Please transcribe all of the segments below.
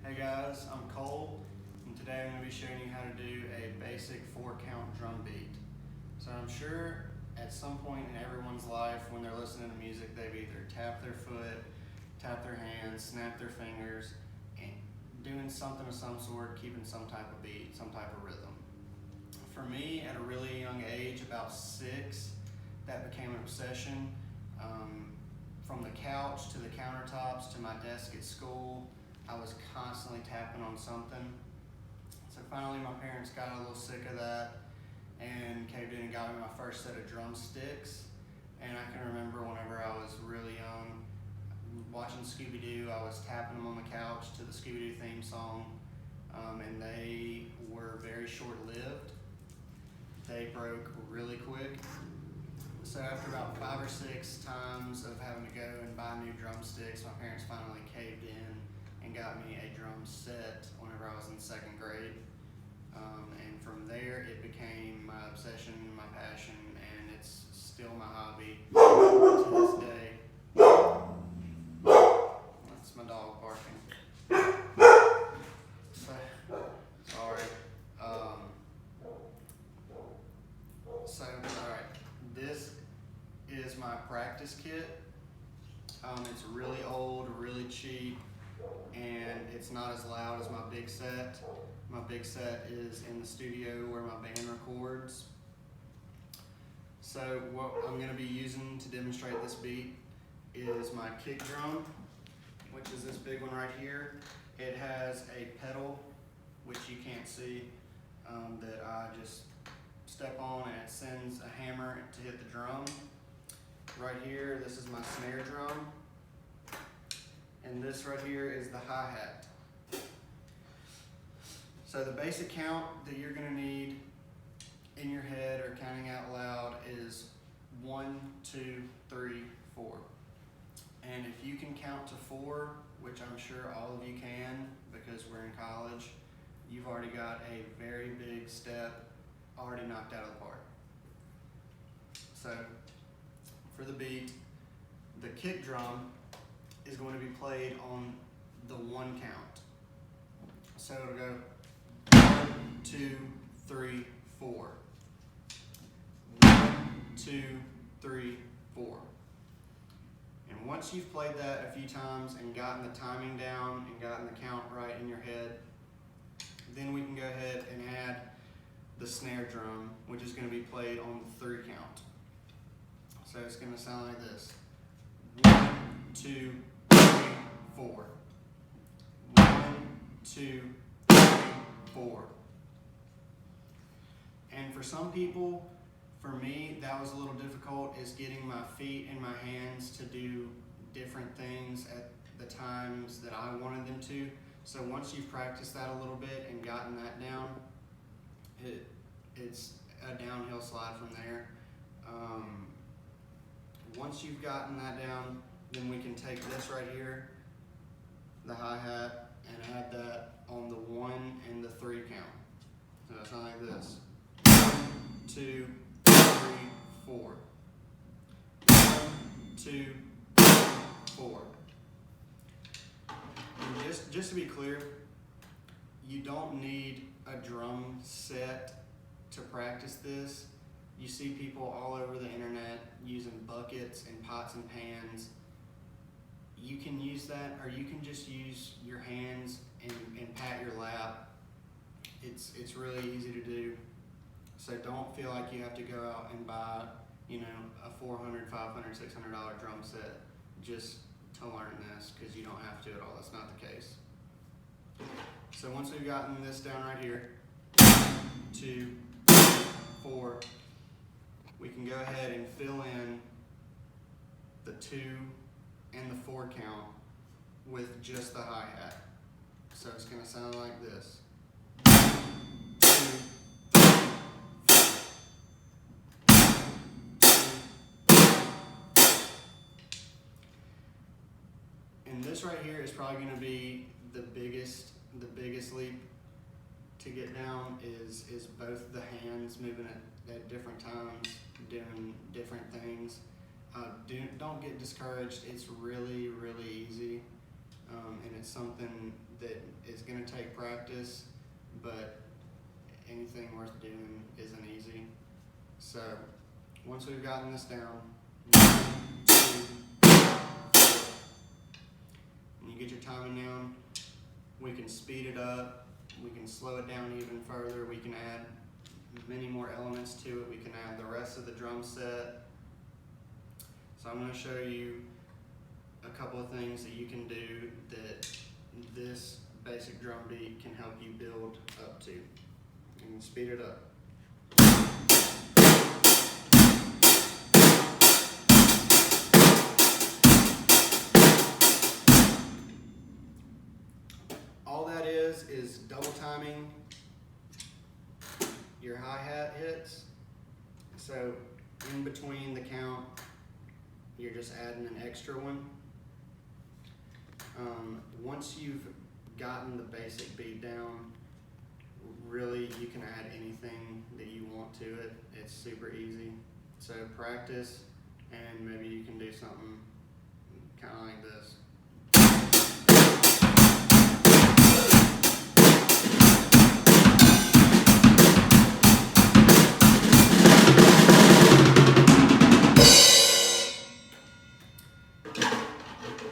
Hey guys, I'm Cole, and today I'm going to be showing you how to do a basic 4-count drum beat. So I'm sure at some point in everyone's life when they're listening to music, they've either tapped their foot, tapped their hands, snapped their fingers, and doing something of some sort, keeping some type of beat, some type of rhythm. For me, at a really young age, about 6, that became an obsession. From the couch to the countertops to my desk at school, I was constantly tapping on something. So finally my parents got a little sick of that and caved in and got me my first set of drumsticks. And I can remember whenever I was really young, watching Scooby-Doo, I was tapping them on the couch to the Scooby-Doo theme song, and they were very short-lived. They broke really quick. So after about 5 or 6 times of having to go and buy new drumsticks, my parents finally caved in and got me a drum set whenever I was in 2nd grade. And from there, it became my obsession, my passion, and it's still my hobby to this day. That's my dog barking. Sorry. Alright, this is my practice kit. It's really old, really cheap, and it's not as loud as my big set. My big set is in the studio where my band records. So what I'm going to be using to demonstrate this beat is my kick drum, which is this big one right here. It has a pedal, which you can't see, that I just step on and it sends a hammer to hit the drum. Right here, this is my snare drum. And this right here is the hi-hat. So the basic count that you're going to need in your head or counting out loud is 1, 2, 3, 4. And if you can count to 4, which I'm sure all of you can because we're in college, you've already got a very big step already knocked out of the park. So for the beat, the kick drum is going to be played on the 1 count. So it'll go 1, 2, 3, 4. 1, 2, 3, 4. And once you've played that a few times and gotten the timing down and gotten the count right in your head, then we can go ahead and add the snare drum, which is going to be played on the 3 count. So it's going to sound like this. 1, 2, 3, 4. 1, 2, 3, 4. And for some people, for me, that was a little difficult, is getting my feet and my hands to do different things at the times that I wanted them to. So once you've practiced that a little bit and gotten that down, it's a downhill slide from there. Once you've gotten that down, then we can take this right here, the hi-hat, and add that on the 1 and the 3 count. So it's not like this. 1, 2, 3, 4. 1, 2, 3, 4. And just to be clear, you don't need a drum set to practice this. You see people all over the internet using buckets and pots and pans. You can use that, or you can just use your hands and pat your lap. It's really easy to do. So don't feel like you have to go out and buy, a $400, $500, $600 drum set just to learn this, because you don't have to at all. That's not the case. So once we've gotten this down right here, 2, 4, we can go ahead and fill in the 2 and the 4 count with just the hi-hat. So it's going to sound like this. 2, 3, 4. And this right here is probably going to be the biggest leap to get down is both the hands moving at different times, doing different things. Don't get discouraged. It's really, really easy, and it's something that is worth doing isn't easy. So once we've gotten this down, 1, 2, 3, and you get your timing down, we can speed it up, we can slow it down even further, we can add many more elements to it, we can add the rest of the drum set. So I'm going to show you a couple of things that you can do that this basic drum beat can help you build up to. You can speed it up. All that is double timing your hi-hat hits. So in between the count, you're just adding an extra one. Once you've gotten the basic beat down, really you can add anything that you want to it. It's super easy. So practice, and maybe you can do something kind of like this.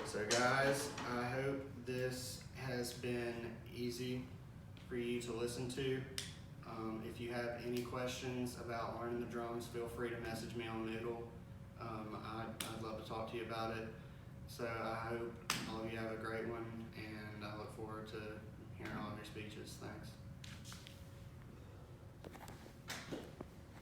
So guys, I hope this has been easy for you to listen to. If you have any questions about learning the drums, feel free to message me on Moodle. I'd love to talk to you about it. So I hope all of you have a great one, and I look forward to hearing all of your speeches. Thanks.